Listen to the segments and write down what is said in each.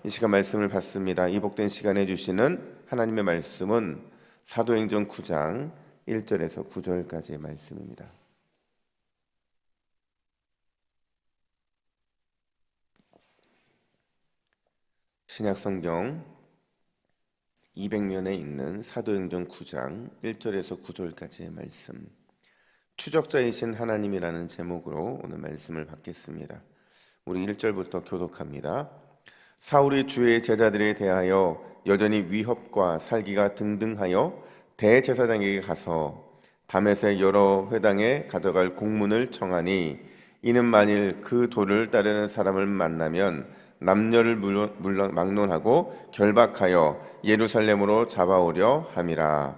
이 시간 말씀을 받습니다. 이 복된 시간에 주시는 하나님의 말씀은 사도행전 9장 1절에서 9절까지의 말씀입니다. 신약성경 200면에 있는 사도행전 9장 1절에서 9절까지의 말씀, 추적자이신 하나님이라는 제목으로 오늘 말씀을 받겠습니다. 우리 1절부터 교독합니다. 사울이 주의 제자들에 대하여 여전히 위협과 살기가 등등하여 대제사장에게 가서 다메섹 여러 회당에 가져갈 공문을 청하니, 이는 만일 그 도를 따르는 사람을 만나면 남녀를 막론하고 결박하여 예루살렘으로 잡아오려 함이라.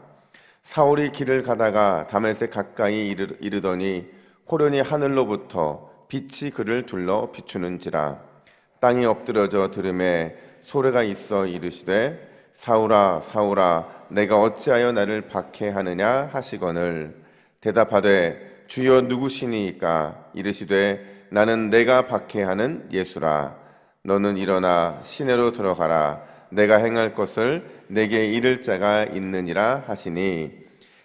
사울이 길을 가다가 다메섹 가까이 이르더니 호련히 하늘로부터 빛이 그를 둘러 비추는지라. 땅이 엎드려져 들음에 소리가 있어 이르시되, 사울아 사울아 내가 어찌하여 나를 박해하느냐 하시거늘, 대답하되 주여 누구시니이까? 이르시되 나는 내가 박해하는 예수라. 너는 일어나 시내로 들어가라. 내가 행할 것을 내게 이를 자가 있느니라 하시니,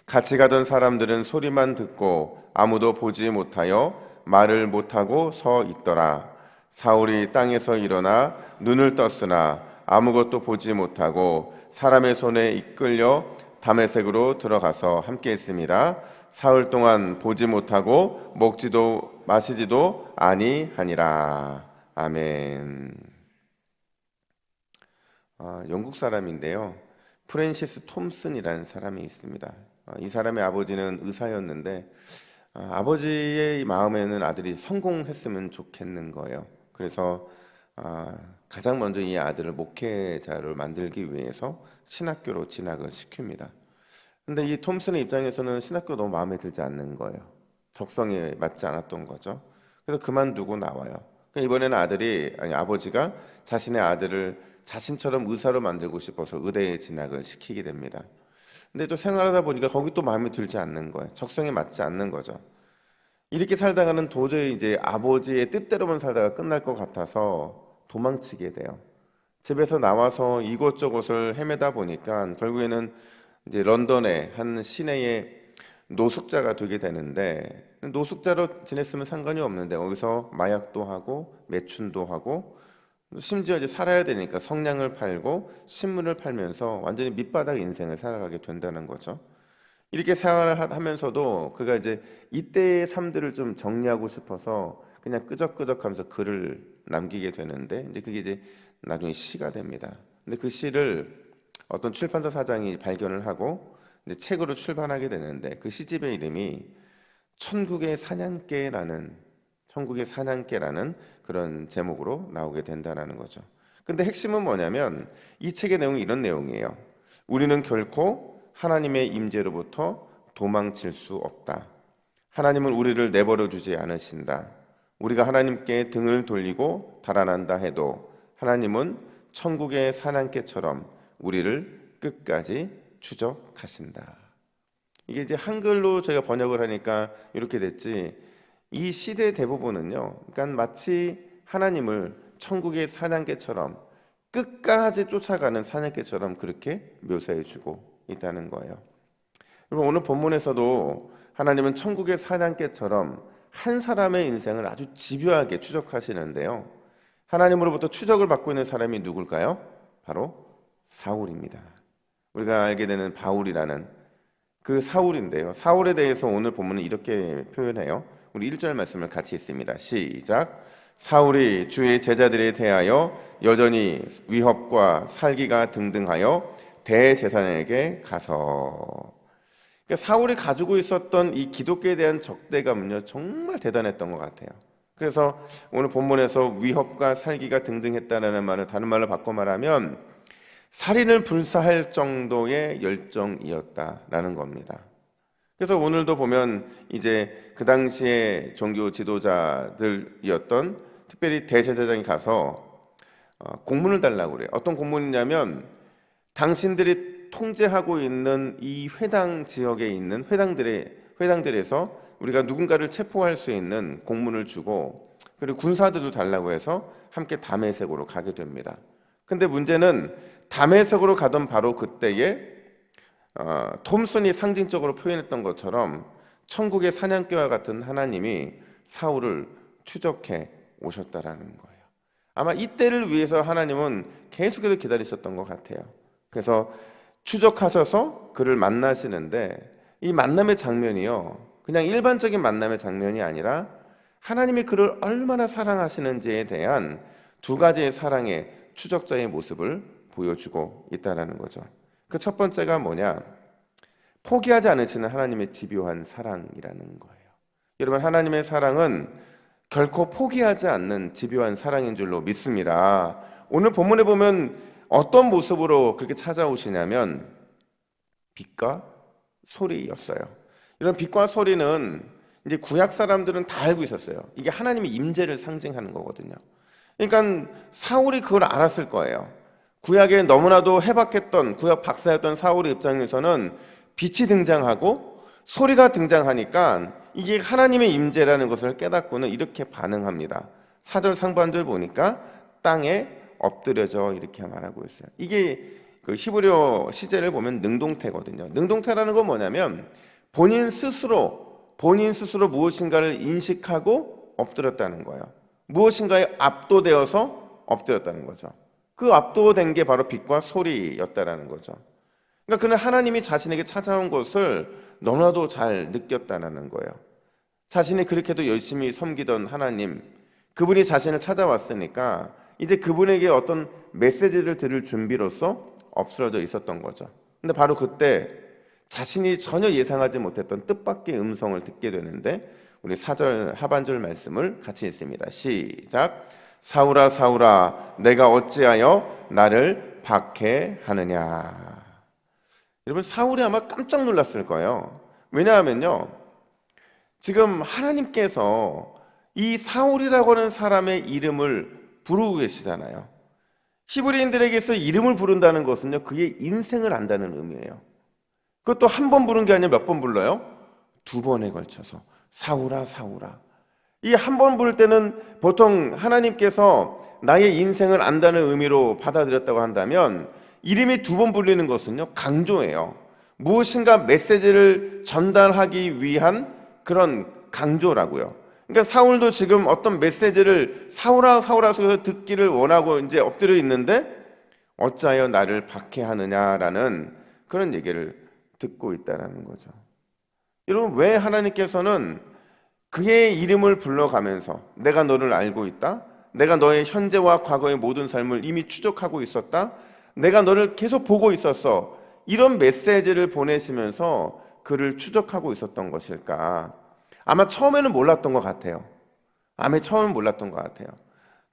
같이 가던 사람들은 소리만 듣고 아무도 보지 못하여 말을 못하고 서 있더라. 사울이 땅에서 일어나 눈을 떴으나 아무것도 보지 못하고 사람의 손에 이끌려 다메섹으로 들어가서 함께 했습니다. 사흘 동안 보지 못하고 먹지도 마시지도 아니하니라. 아멘. 영국 사람인데요, 프랜시스 톰슨이라는 사람이 있습니다. 이 사람의 아버지는 의사였는데 아버지의 마음에는 아들이 성공했으면 좋겠는 거예요. 그래서 가장 먼저 이 아들을 목회자를 만들기 위해서 신학교로 진학을 시킵니다. 근데 이 톰슨의 입장에서는 신학교 너무 마음에 들지 않는 거예요. 적성에 맞지 않았던 거죠. 그래서 그만두고 나와요. 이번에는 아버지가 자신의 아들을 자신처럼 의사로 만들고 싶어서 의대에 진학을 시키게 됩니다. 근데 또 생활하다 보니까 거기 또 마음에 들지 않는 거예요. 적성에 맞지 않는 거죠. 이렇게 살다가는 도저히 이제 아버지의 뜻대로만 살다가 끝날 것 같아서 도망치게 돼요. 집에서 나와서 이곳저곳을 헤매다 보니까 결국에는 이제 런던의 한 시내의 노숙자가 되게 되는데, 노숙자로 지냈으면 상관이 없는데 거기서 마약도 하고 매춘도 하고 심지어 이제 살아야 되니까 성냥을 팔고 신문을 팔면서 완전히 밑바닥 인생을 살아가게 된다는 거죠. 이렇게 생활을 하면서도 그가 이제 이때의 삶들을 좀 정리하고 싶어서 그냥 끄적끄적하면서 글을 남기게 되는데, 이제 그게 이제 나중에 시가 됩니다. 근데 그 시를 어떤 출판사 사장이 발견을 하고 이제 책으로 출판하게 되는데, 그 시집의 이름이 천국의 사냥개라는 그런 제목으로 나오게 된다는 거죠. 근데 핵심은 뭐냐면 이 책의 내용이 이런 내용이에요. 우리는 결코 하나님의 임재로부터 도망칠 수 없다. 하나님은 우리를 내버려 주지 않으신다. 우리가 하나님께 등을 돌리고 달아난다 해도 하나님은 천국의 사냥개처럼 우리를 끝까지 추적하신다. 이게 이제 한글로 제가 번역을 하니까 이렇게 됐지, 이 시대의 대부분은요, 그러니까 마치 하나님을 천국의 사냥개처럼 끝까지 쫓아가는 사냥개처럼 그렇게 묘사해주고 있다는 거예요. 그리고 오늘 본문에서도 하나님은 천국의 사냥개처럼 한 사람의 인생을 아주 집요하게 추적하시는데요, 하나님으로부터 추적을 받고 있는 사람이 누굴까요? 바로 사울입니다. 우리가 알게 되는 바울이라는 그 사울인데요, 사울에 대해서 오늘 본문은 이렇게 표현해요. 우리 1절 말씀을 같이 읽습니다. 시작. 사울이 주의 제자들에 대하여 여전히 위협과 살기가 등등하여 대제사장에게 가서. 그러니까 사울이 가지고 있었던 이 기독교에 대한 적대감은요, 정말 대단했던 것 같아요. 그래서 오늘 본문에서 위협과 살기가 등등했다는 말을 다른 말로 바꿔 말하면 살인을 불사할 정도의 열정이었다라는 겁니다. 그래서 오늘도 보면 이제 그 당시에 종교 지도자들이었던 특별히 대제사장이 가서 공문을 달라고 그래요. 어떤 공문이냐면 당신들이 통제하고 있는 이 회당 지역에 있는 회당들에서 우리가 누군가를 체포할 수 있는 공문을 주고, 그리고 군사들도 달라고 해서 함께 다메섹으로 가게 됩니다. 근데 문제는 다메섹으로 가던 바로 그때에 톰슨이 상징적으로 표현했던 것처럼 천국의 사냥개와 같은 하나님이 사울을 추적해 오셨다라는 거예요. 아마 이때를 위해서 하나님은 계속해서 기다리셨던 것 같아요. 그래서 추적하셔서 그를 만나시는데 이 만남의 장면이요, 그냥 일반적인 만남의 장면이 아니라 하나님이 그를 얼마나 사랑하시는지에 대한 두 가지의 사랑의 추적자의 모습을 보여주고 있다는 거죠. 그 첫 번째가 뭐냐? 포기하지 않으시는 하나님의 집요한 사랑이라는 거예요. 여러분, 하나님의 사랑은 결코 포기하지 않는 집요한 사랑인 줄로 믿습니다. 오늘 본문에 보면 어떤 모습으로 그렇게 찾아오시냐면 빛과 소리였어요. 이런 빛과 소리는 이제 구약 사람들은 다 알고 있었어요. 이게 하나님의 임재를 상징하는 거거든요. 그러니까 사울이 그걸 알았을 거예요. 구약에 너무나도 해박했던 구약 박사였던 사울의 입장에서는 빛이 등장하고 소리가 등장하니까 이게 하나님의 임재라는 것을 깨닫고는 이렇게 반응합니다. 4절 상반절 보니까 땅에 엎드려져 이렇게 말하고 있어요. 이게 그 히브리어 시제를 보면 능동태거든요. 능동태라는 건 뭐냐면 본인 스스로 무엇인가를 인식하고 엎드렸다는 거예요. 무엇인가에 압도되어서 엎드렸다는 거죠. 그 압도된 게 바로 빛과 소리였다라는 거죠. 그러니까 그는 하나님이 자신에게 찾아온 것을 너무나도 잘 느꼈다는 거예요. 자신이 그렇게도 열심히 섬기던 하나님, 그분이 자신을 찾아왔으니까 이제 그분에게 어떤 메시지를 들을 준비로서 엎드려져 있었던 거죠. 근데 바로 그때 자신이 전혀 예상하지 못했던 뜻밖의 음성을 듣게 되는데 우리 4절 하반절 말씀을 같이 읽습니다. 시작. 사울아 사울아 내가 어찌하여 나를 박해하느냐. 여러분, 사울이 아마 깜짝 놀랐을 거예요. 왜냐하면요, 지금 하나님께서 이 사울이라고 하는 사람의 이름을 부르고 계시잖아요. 히브리인들에게서 이름을 부른다는 것은요, 그의 인생을 안다는 의미예요. 그것도 한 번 부른 게 아니라 몇 번 불러요? 2번에 걸쳐서 사울아 사울아. 이 한 번 부를 때는 보통 하나님께서 나의 인생을 안다는 의미로 받아들였다고 한다면 이름이 2번 불리는 것은요, 강조예요. 무엇인가 메시지를 전달하기 위한 그런 강조라고요. 그러니까 사울도 지금 어떤 메시지를 사울아 사울아 속에서 듣기를 원하고 이제 엎드려 있는데 어찌하여 나를 박해하느냐라는 그런 얘기를 듣고 있다라는 거죠. 여러분, 왜 하나님께서는 그의 이름을 불러가면서 내가 너를 알고 있다, 내가 너의 현재와 과거의 모든 삶을 이미 추적하고 있었다, 내가 너를 계속 보고 있었어, 이런 메시지를 보내시면서 그를 추적하고 있었던 것일까? 아마 처음에는 몰랐던 것 같아요. 처음엔 몰랐던 것 같아요.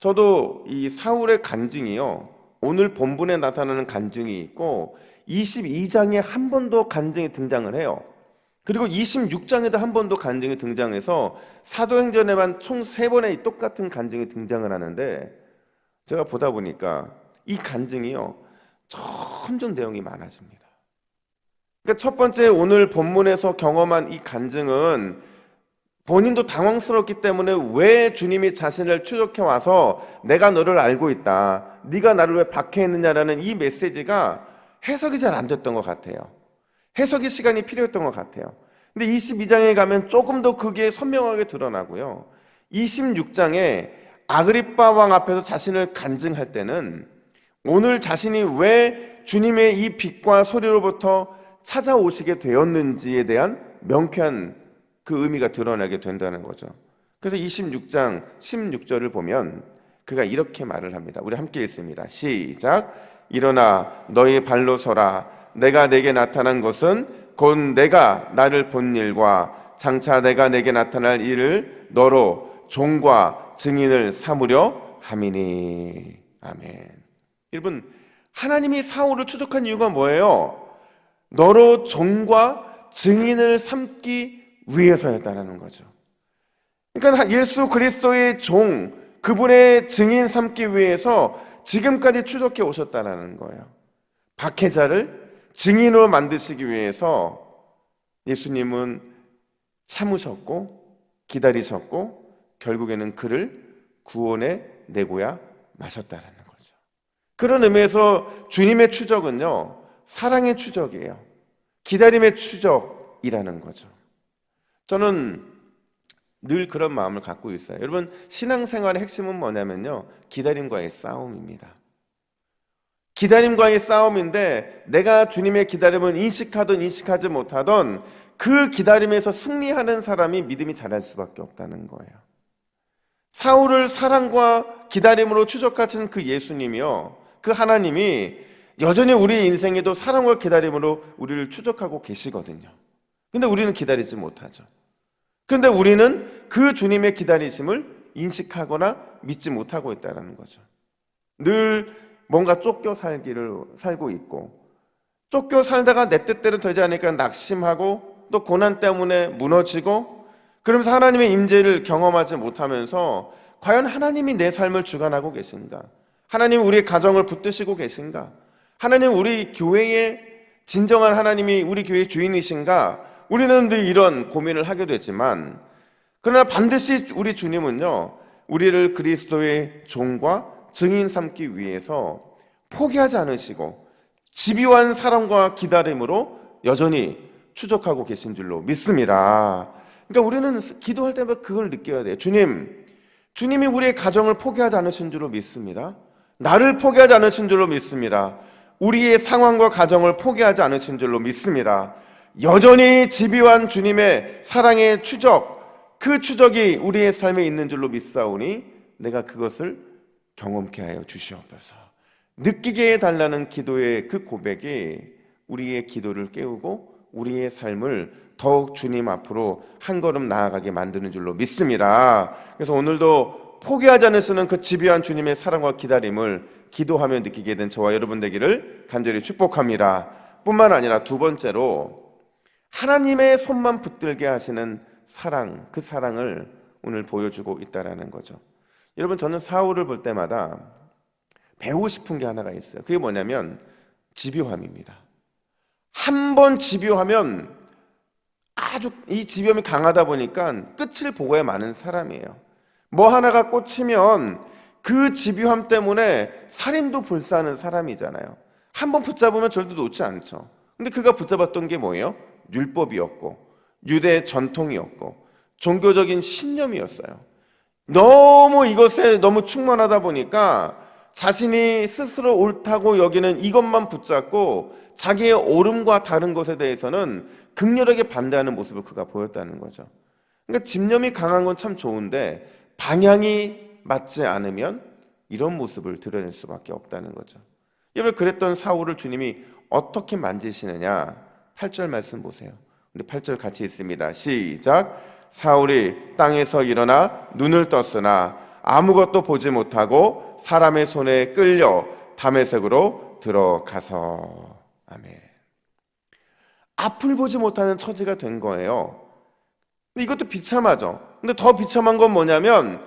저도 이 사울의 간증이요, 오늘 본문에 나타나는 간증이 있고 22장에 한 번 더 간증이 등장을 해요. 그리고 26장에도 한 번 더 간증이 등장해서 사도행전에만 총 3번의 똑같은 간증이 등장을 하는데 제가 보다 보니까 이 간증이요, 점점 내용이 많아집니다. 그러니까 첫 번째 오늘 본문에서 경험한 이 간증은 본인도 당황스럽기 때문에 왜 주님이 자신을 추적해 와서 내가 너를 알고 있다, 네가 나를 왜 박해했느냐라는 이 메시지가 해석이 잘 안 됐던 것 같아요. 해석의 시간이 필요했던 것 같아요. 근데 22장에 가면 조금 더 그게 선명하게 드러나고요. 26장에 아그리빠 왕 앞에서 자신을 간증할 때는 오늘 자신이 왜 주님의 이 빛과 소리로부터 찾아오시게 되었는지에 대한 명쾌한 그 의미가 드러나게 된다는 거죠. 그래서 26장 16절을 보면 그가 이렇게 말을 합니다. 우리 함께 읽습니다. 시작. 일어나 너희 발로 서라. 내가 내게 나타난 것은 곧 내가 나를 본 일과 장차 내가 내게 나타날 일을 너로 종과 증인을 삼으려 함이니. 아멘. 여러분, 하나님이 사울을 추적한 이유가 뭐예요? 너로 종과 증인을 삼기 위해서였다는 거죠. 그러니까 예수 그리스도의 종, 그분의 증인 삼기 위해서 지금까지 추적해 오셨다는 거예요. 박해자를 증인으로 만드시기 위해서 예수님은 참으셨고 기다리셨고 결국에는 그를 구원에 내고야 마셨다는 거죠. 그런 의미에서 주님의 추적은요, 사랑의 추적이에요. 기다림의 추적이라는 거죠. 저는 늘 그런 마음을 갖고 있어요. 여러분, 신앙생활의 핵심은 뭐냐면요, 기다림과의 싸움입니다. 기다림과의 싸움인데, 내가 주님의 기다림을 인식하든 인식하지 못하든 그 기다림에서 승리하는 사람이 믿음이 자랄 수밖에 없다는 거예요. 사울을 사랑과 기다림으로 추적하신 그 예수님이요, 그 하나님이 여전히 우리 인생에도 사랑과 기다림으로 우리를 추적하고 계시거든요. 근데 우리는 기다리지 못하죠. 그런데 우리는 그 주님의 기다리심을 인식하거나 믿지 못하고 있다는 거죠. 늘 뭔가 쫓겨 살고 있고, 쫓겨 살다가 내 뜻대로 되지 않으니까 낙심하고, 또 고난 때문에 무너지고, 그러면서 하나님의 임재를 경험하지 못하면서 과연 하나님이 내 삶을 주관하고 계신가? 하나님 우리의 가정을 붙드시고 계신가? 하나님 우리 교회의 진정한 하나님이 우리 교회의 주인이신가? 우리는 늘 이런 고민을 하게 되지만, 그러나 반드시 우리 주님은요, 우리를 그리스도의 종과 증인 삼기 위해서 포기하지 않으시고 집요한 사랑과 기다림으로 여전히 추적하고 계신 줄로 믿습니다. 그러니까 우리는 기도할 때마다 그걸 느껴야 돼요. 주님이 우리의 가정을 포기하지 않으신 줄로 믿습니다. 나를 포기하지 않으신 줄로 믿습니다. 우리의 상황과 가정을 포기하지 않으신 줄로 믿습니다. 여전히 집요한 주님의 사랑의 추적, 그 추적이 우리의 삶에 있는 줄로 믿사오니 내가 그것을 경험케 하여 주시옵소서. 느끼게 해달라는 기도의 그 고백이 우리의 기도를 깨우고 우리의 삶을 더욱 주님 앞으로 한 걸음 나아가게 만드는 줄로 믿습니다. 그래서 오늘도 포기하지 않으시는 그 집요한 주님의 사랑과 기다림을 기도하며 느끼게 된 저와 여러분 되기를 간절히 축복합니다. 뿐만 아니라 두 번째로 하나님의 손만 붙들게 하시는 사랑, 그 사랑을 오늘 보여주고 있다는 거죠. 여러분, 저는 사울을 볼 때마다 배우고 싶은 게 하나가 있어요. 그게 뭐냐면 집요함입니다. 한 번 집요하면 아주 이 집요함이 강하다 보니까 끝을 보고야 마는 사람이에요. 뭐 하나가 꽂히면 그 집요함 때문에 살인도 불사하는 사람이잖아요. 한 번 붙잡으면 절대 놓지 않죠. 근데 그가 붙잡았던 게 뭐예요? 율법이었고 유대 전통이었고 종교적인 신념이었어요. 너무 이것에 너무 충만하다 보니까 자신이 스스로 옳다고 여기는 이것만 붙잡고 자기의 옳음과 다른 것에 대해서는 극렬하게 반대하는 모습을 그가 보였다는 거죠. 그러니까 집념이 강한 건 참 좋은데 방향이 맞지 않으면 이런 모습을 드러낼 수밖에 없다는 거죠. 여러분, 그랬던 사울을 주님이 어떻게 만지시느냐? 8절 말씀 보세요. 우리 8절 같이 있습니다. 시작. 사울이 땅에서 일어나 눈을 떴으나 아무것도 보지 못하고 사람의 손에 끌려 다메섹으로 들어가서. 아멘. 앞을 보지 못하는 처지가 된 거예요. 근데 이것도 비참하죠. 근데 더 비참한 건 뭐냐면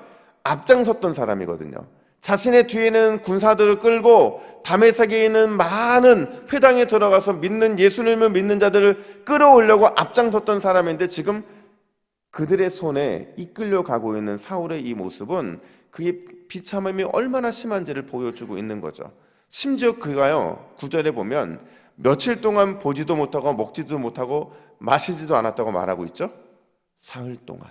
앞장섰던 사람이거든요. 자신의 뒤에는 군사들을 끌고 다메섹에 있는 많은 회당에 들어가서 믿는 예수님을 믿는 자들을 끌어오려고 앞장섰던 사람인데 지금 그들의 손에 이끌려 가고 있는 사울의 이 모습은 그의 비참함이 얼마나 심한지를 보여주고 있는 거죠. 심지어 그가요, 9절에 보면 며칠 동안 보지도 못하고 먹지도 못하고 마시지도 않았다고 말하고 있죠. 사흘 동안.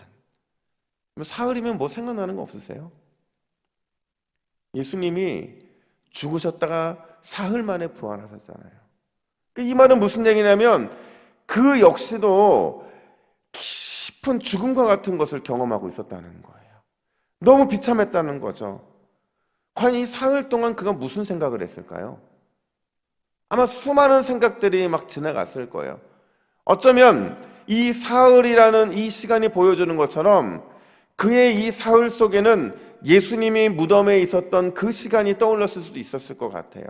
사흘이면 뭐 생각나는 거 없으세요? 예수님이 죽으셨다가 사흘 만에 부활하셨잖아요. 이 말은 무슨 얘기냐면 그 역시도 깊은 죽음과 같은 것을 경험하고 있었다는 거예요. 너무 비참했다는 거죠. 과연 이 사흘 동안 그가 무슨 생각을 했을까요? 아마 수많은 생각들이 막 지나갔을 거예요. 어쩌면 이 사흘이라는 이 시간이 보여주는 것처럼 그의 이 사흘 속에는 예수님이 무덤에 있었던 그 시간이 떠올랐을 수도 있었을 것 같아요.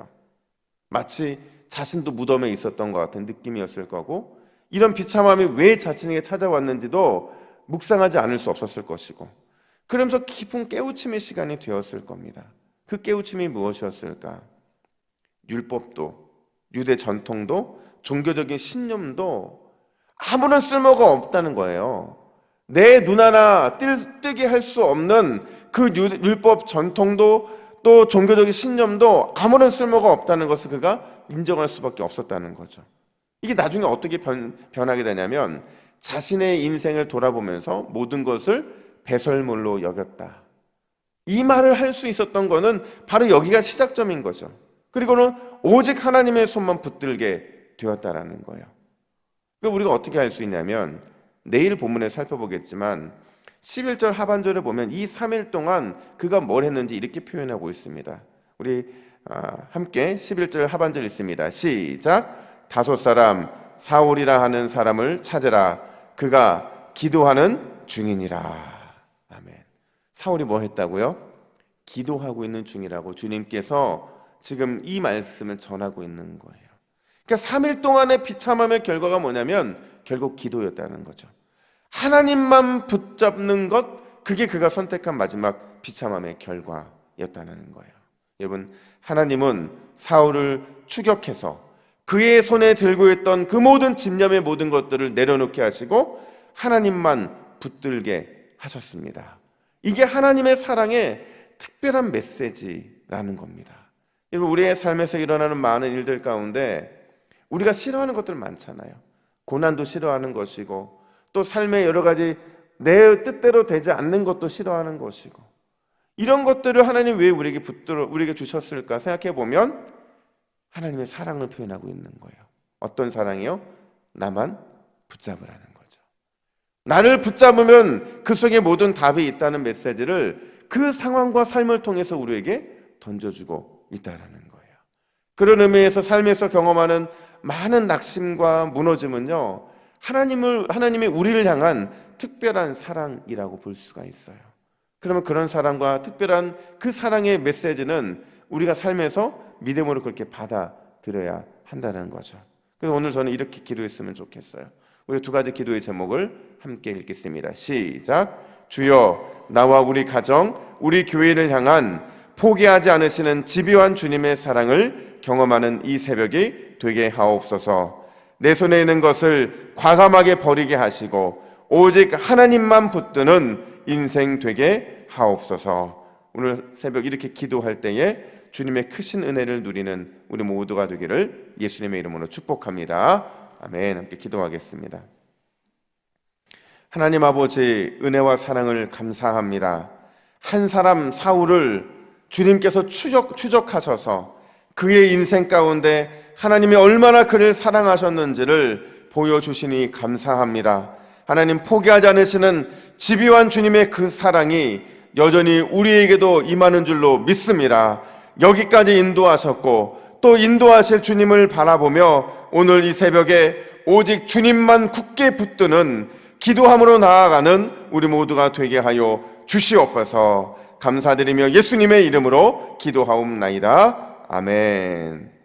마치 자신도 무덤에 있었던 것 같은 느낌이었을 거고, 이런 비참함이 왜 자신에게 찾아왔는지도 묵상하지 않을 수 없었을 것이고, 그러면서 깊은 깨우침의 시간이 되었을 겁니다. 그 깨우침이 무엇이었을까? 율법도, 유대 전통도, 종교적인 신념도 아무런 쓸모가 없다는 거예요. 내 눈 하나 뜨게 할 수 없는 그 율법 전통도 또 종교적인 신념도 아무런 쓸모가 없다는 것을 그가 인정할 수밖에 없었다는 거죠. 이게 나중에 어떻게 변하게 되냐면 자신의 인생을 돌아보면서 모든 것을 배설물로 여겼다. 이 말을 할 수 있었던 거는 바로 여기가 시작점인 거죠. 그리고는 오직 하나님의 손만 붙들게 되었다라는 거예요. 그러니까 우리가 어떻게 할 수 있냐면 내일 본문에 살펴보겠지만 11절 하반절에 보면 이 3일 동안 그가 뭘 했는지 이렇게 표현하고 있습니다. 우리 함께 11절 하반절 있습니다. 시작. 다섯 사람 사울이라 하는 사람을 찾으라. 그가 기도하는 중이니라. 아멘. 사울이 뭐 했다고요? 기도하고 있는 중이라고 주님께서 지금 이 말씀을 전하고 있는 거예요. 그러니까 3일 동안의 비참함의 결과가 뭐냐면 결국 기도였다는 거죠. 하나님만 붙잡는 것, 그게 그가 선택한 마지막 비참함의 결과였다는 거예요. 여러분, 하나님은 사울을 추격해서 그의 손에 들고 있던 그 모든 집념의 모든 것들을 내려놓게 하시고 하나님만 붙들게 하셨습니다. 이게 하나님의 사랑의 특별한 메시지라는 겁니다. 여러분, 우리의 삶에서 일어나는 많은 일들 가운데 우리가 싫어하는 것들 많잖아요. 고난도 싫어하는 것이고 또 삶의 여러 가지 내 뜻대로 되지 않는 것도 싫어하는 것이고, 이런 것들을 하나님 왜 우리에게 주셨을까 생각해 보면 하나님의 사랑을 표현하고 있는 거예요. 어떤 사랑이요? 나만 붙잡으라는 거죠. 나를 붙잡으면 그 속에 모든 답이 있다는 메시지를 그 상황과 삶을 통해서 우리에게 던져주고 있다는 거예요. 그런 의미에서 삶에서 경험하는 많은 낙심과 무너짐은요, 하나님의 우리를 향한 특별한 사랑이라고 볼 수가 있어요. 그러면 그런 사랑과 특별한 그 사랑의 메시지는 우리가 삶에서 믿음으로 그렇게 받아들여야 한다는 거죠. 그래서 오늘 저는 이렇게 기도했으면 좋겠어요. 우리 두 가지 기도의 제목을 함께 읽겠습니다. 시작. 주여, 나와 우리 가정, 우리 교회를 향한 포기하지 않으시는 집요한 주님의 사랑을 경험하는 이 새벽이 되게 하옵소서. 내 손에 있는 것을 과감하게 버리게 하시고 오직 하나님만 붙드는 인생 되게 하옵소서. 오늘 새벽 이렇게 기도할 때에 주님의 크신 은혜를 누리는 우리 모두가 되기를 예수님의 이름으로 축복합니다. 아멘. 함께 기도하겠습니다. 하나님 아버지, 은혜와 사랑을 감사합니다. 한 사람 사울을 주님께서 추적하셔서 그의 인생 가운데 하나님이 얼마나 그를 사랑하셨는지를 보여주시니 감사합니다. 하나님, 포기하지 않으시는 집요한 주님의 그 사랑이 여전히 우리에게도 임하는 줄로 믿습니다. 여기까지 인도하셨고 또 인도하실 주님을 바라보며 오늘 이 새벽에 오직 주님만 굳게 붙드는 기도함으로 나아가는 우리 모두가 되게 하여 주시옵소서. 감사드리며 예수님의 이름으로 기도하옵나이다. 아멘.